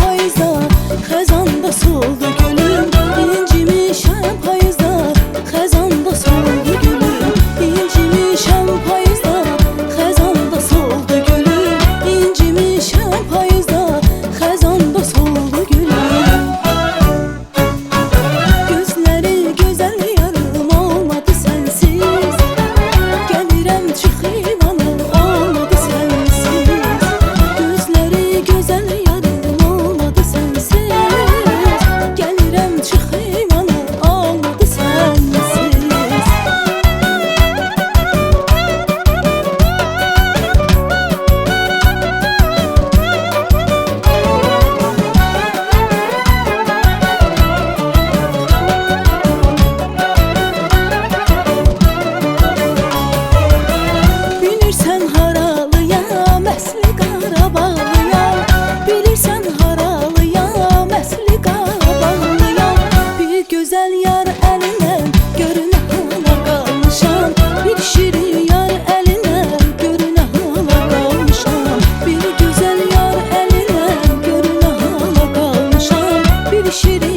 payızda, xəzanda soldu gülüm. İncimişəm payızda, xəzanda soldu gülüm. İncimişəm payızda, xəzanda soldu gülüm. İncimişəm payızda, xəzanda soldu gülüm. Gözləri gözəl yarım olmadı sənsiz. Gəlirəm çıxıvana olmadı sənsiz. Gözləri gözəl yarım olmadı sənsiz. Gəlirəm çıxıvana olmadı sənsiz. Bilirsən haralıyam, əsli Qarabağlıyam. Bilirsən haralıyam, əsli Qarabağlıyam. Bir gözəl yar əlindən görünə hala qalmışam. Bir şirin yar əlindən görünə hala qalmışam. Bir gözəl yar əlindən görünə hala qalmışam. Bir şirin